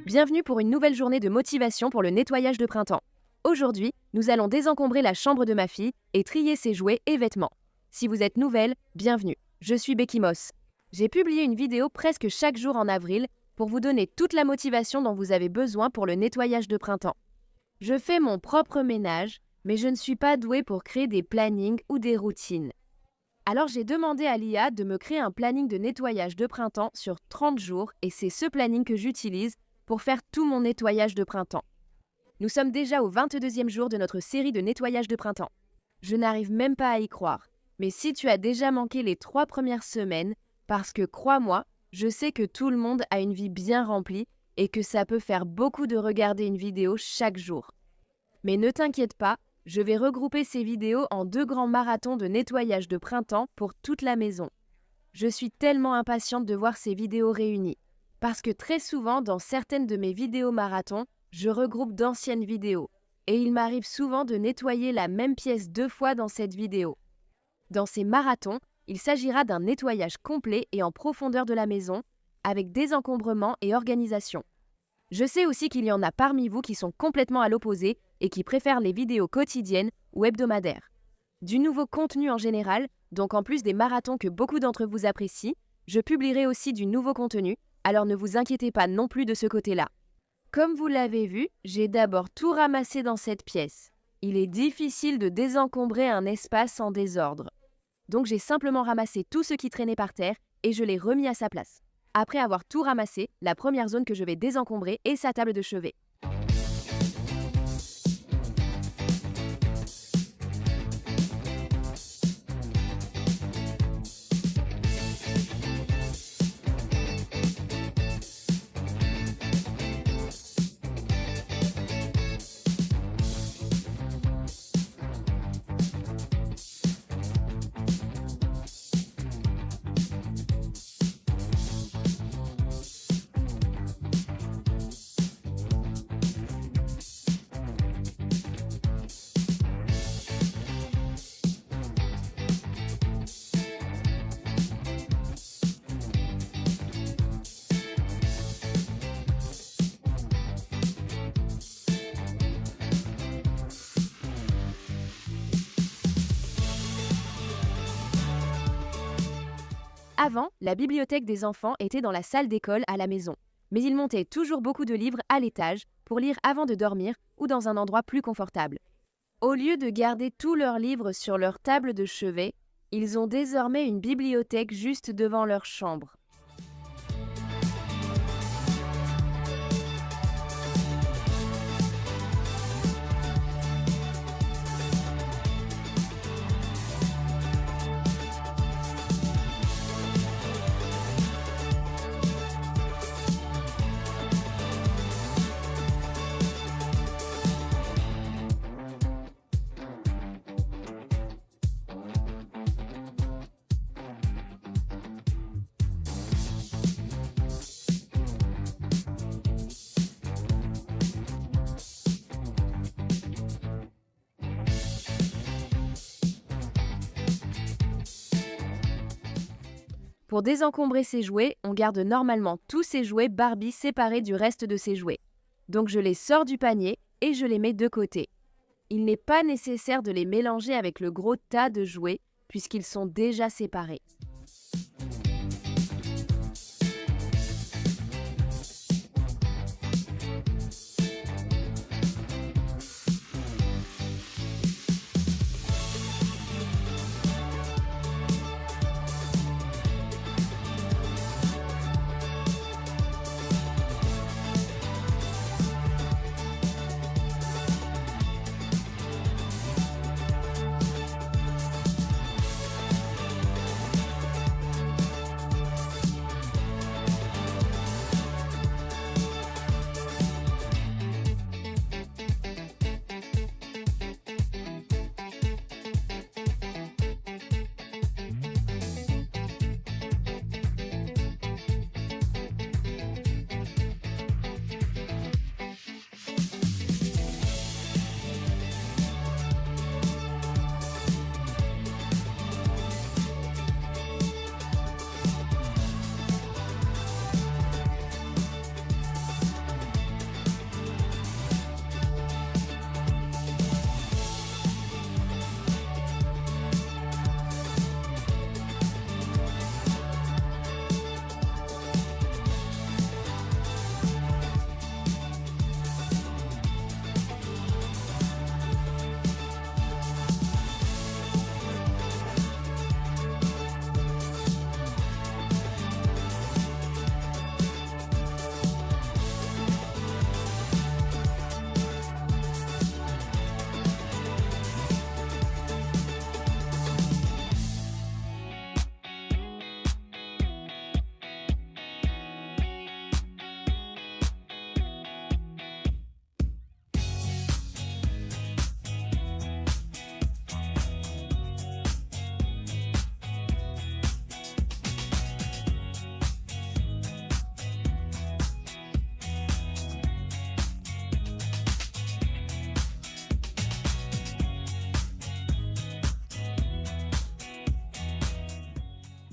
Bienvenue pour une nouvelle journée de motivation pour le nettoyage de printemps. Aujourd'hui, nous allons désencombrer la chambre de ma fille et trier ses jouets et vêtements. Si vous êtes nouvelle, bienvenue. Je suis Becky Moss. J'ai publié une vidéo presque chaque jour en avril pour vous donner toute la motivation dont vous avez besoin pour le nettoyage de printemps. Je fais mon propre ménage, mais je ne suis pas douée pour créer des plannings ou des routines. Alors j'ai demandé à l'IA de me créer un planning de nettoyage de printemps sur 30 jours et c'est ce planning que j'utilise pour faire tout mon nettoyage de printemps. Nous sommes déjà au 22e jour de notre série de nettoyage de printemps. Je n'arrive même pas à y croire. Mais si tu as déjà manqué les 3 premières semaines, parce que crois-moi, je sais que tout le monde a une vie bien remplie et que ça peut faire beaucoup de regarder une vidéo chaque jour. Mais ne t'inquiète pas, je vais regrouper ces vidéos en 2 grands marathons de nettoyage de printemps pour toute la maison. Je suis tellement impatiente de voir ces vidéos réunies. Parce que très souvent, dans certaines de mes vidéos marathons, je regroupe d'anciennes vidéos. Et il m'arrive souvent de nettoyer la même pièce 2 fois dans cette vidéo. Dans ces marathons, il s'agira d'un nettoyage complet et en profondeur de la maison, avec désencombrement et organisation. Je sais aussi qu'il y en a parmi vous qui sont complètement à l'opposé et qui préfèrent les vidéos quotidiennes ou hebdomadaires. Du nouveau contenu en général, donc en plus des marathons que beaucoup d'entre vous apprécient, je publierai aussi du nouveau contenu, alors ne vous inquiétez pas non plus de ce côté-là. Comme vous l'avez vu, j'ai d'abord tout ramassé dans cette pièce. Il est difficile de désencombrer un espace en désordre. Donc j'ai simplement ramassé tout ce qui traînait par terre et je l'ai remis à sa place. Après avoir tout ramassé, la première zone que je vais désencombrer est sa table de chevet. Avant, la bibliothèque des enfants était dans la salle d'école à la maison. Mais ils montaient toujours beaucoup de livres à l'étage pour lire avant de dormir ou dans un endroit plus confortable. Au lieu de garder tous leurs livres sur leur table de chevet, ils ont désormais une bibliothèque juste devant leur chambre. Pour désencombrer ses jouets, on garde normalement tous ses jouets Barbie séparés du reste de ses jouets. Donc je les sors du panier et je les mets de côté. Il n'est pas nécessaire de les mélanger avec le gros tas de jouets puisqu'ils sont déjà séparés.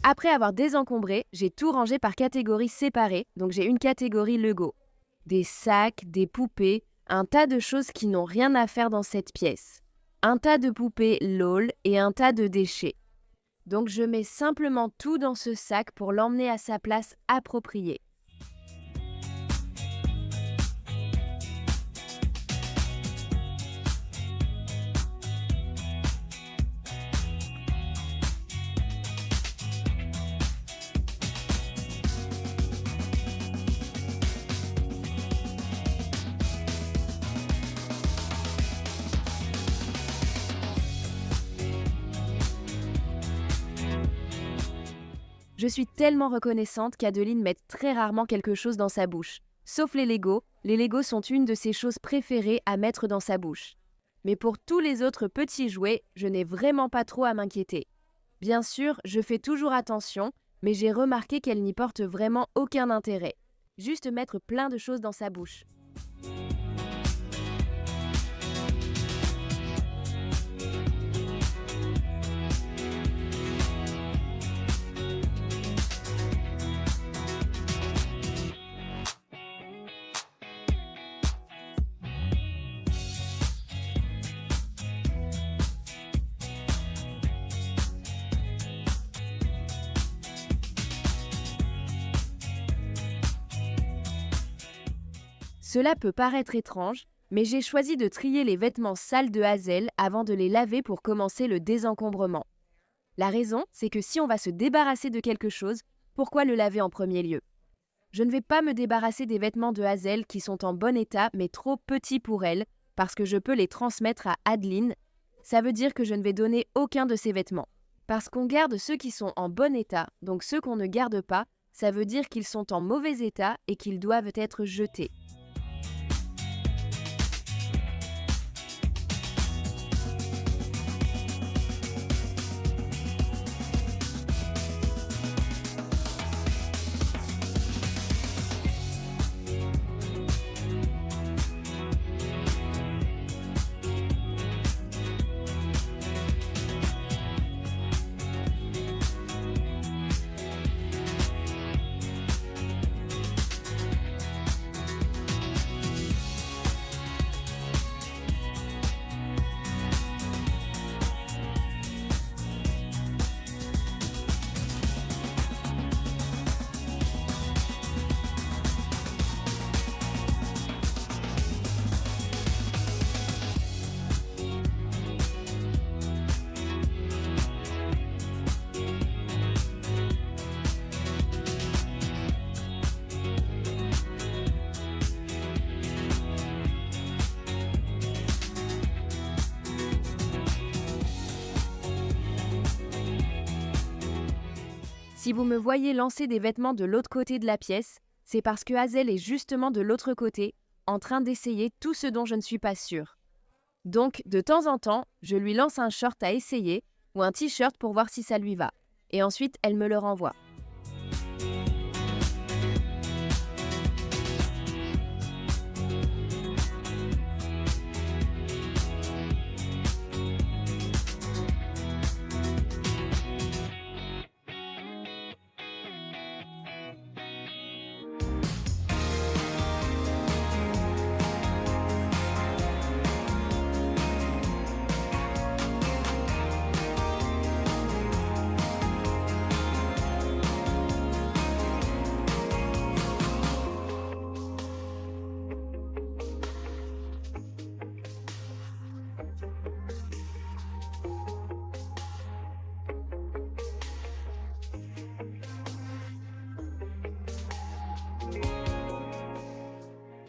Après avoir désencombré, j'ai tout rangé par catégories séparées, donc j'ai une catégorie Lego. Des sacs, des poupées, un tas de choses qui n'ont rien à faire dans cette pièce. Un tas de poupées LOL et un tas de déchets. Donc je mets simplement tout dans ce sac pour l'emmener à sa place appropriée. Je suis tellement reconnaissante qu'Adeline mette très rarement quelque chose dans sa bouche. Sauf les Legos sont une de ses choses préférées à mettre dans sa bouche. Mais pour tous les autres petits jouets, je n'ai vraiment pas trop à m'inquiéter. Bien sûr, je fais toujours attention, mais j'ai remarqué qu'elle n'y porte vraiment aucun intérêt. Juste mettre plein de choses dans sa bouche. Cela peut paraître étrange, mais j'ai choisi de trier les vêtements sales de Hazel avant de les laver pour commencer le désencombrement. La raison, c'est que si on va se débarrasser de quelque chose, pourquoi le laver en premier lieu? Je ne vais pas me débarrasser des vêtements de Hazel qui sont en bon état mais trop petits pour elle, parce que je peux les transmettre à Adeline. Ça veut dire que je ne vais donner aucun de ces vêtements. Parce qu'on garde ceux qui sont en bon état, donc ceux qu'on ne garde pas, ça veut dire qu'ils sont en mauvais état et qu'ils doivent être jetés. Si vous me voyez lancer des vêtements de l'autre côté de la pièce, c'est parce que Hazel est justement de l'autre côté, en train d'essayer tout ce dont je ne suis pas sûre. Donc, de temps en temps, je lui lance un short à essayer ou un t-shirt pour voir si ça lui va. Et ensuite, elle me le renvoie.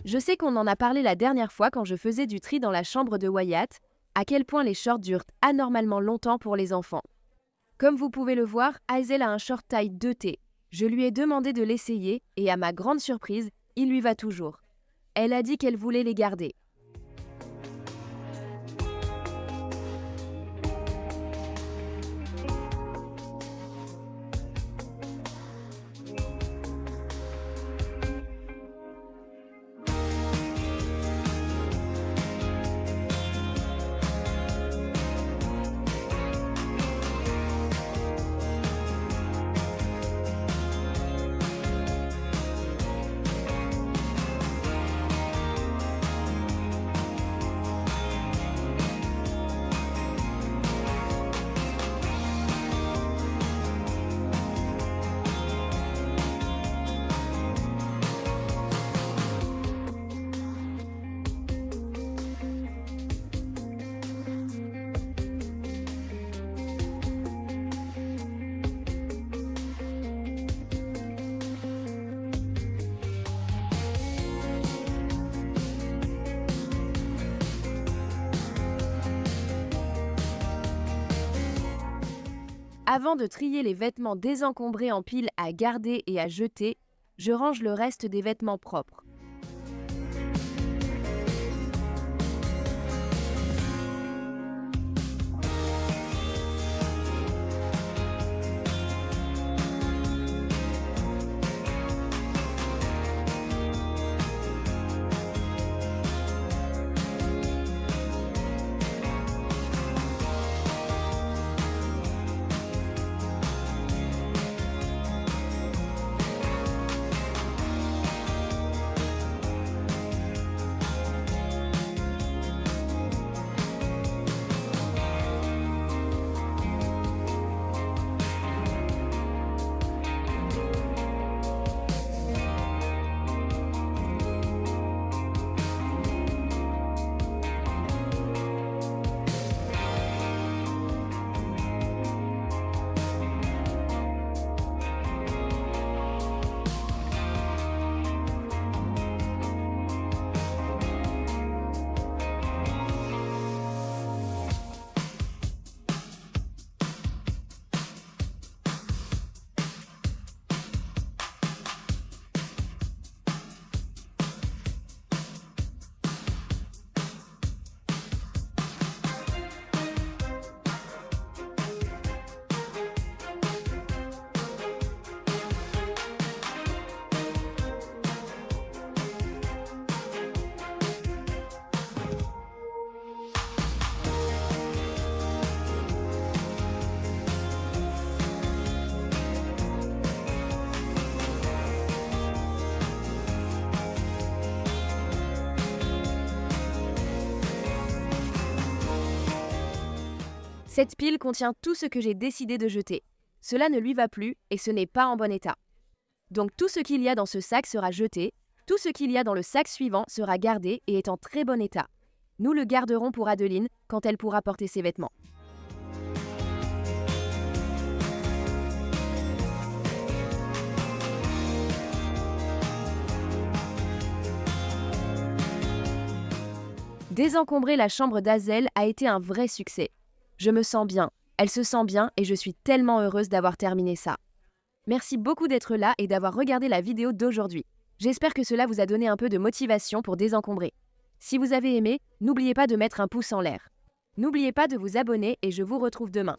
Je sais qu'on en a parlé la dernière fois quand je faisais du tri dans la chambre de Wyatt, à quel point les shorts durent anormalement longtemps pour les enfants. Comme vous pouvez le voir, Hazel a un short taille 2T. Je lui ai demandé de l'essayer et à ma grande surprise, il lui va toujours. Elle a dit qu'elle voulait les garder. Avant de trier les vêtements désencombrés en piles à garder et à jeter, je range le reste des vêtements propres. Cette pile contient tout ce que j'ai décidé de jeter. Cela ne lui va plus et ce n'est pas en bon état. Donc tout ce qu'il y a dans ce sac sera jeté, tout ce qu'il y a dans le sac suivant sera gardé et est en très bon état. Nous le garderons pour Adeline quand elle pourra porter ses vêtements. Désencombrer la chambre d'Azel a été un vrai succès. Je me sens bien, elle se sent bien et je suis tellement heureuse d'avoir terminé ça. Merci beaucoup d'être là et d'avoir regardé la vidéo d'aujourd'hui. J'espère que cela vous a donné un peu de motivation pour désencombrer. Si vous avez aimé, n'oubliez pas de mettre un pouce en l'air. N'oubliez pas de vous abonner et je vous retrouve demain.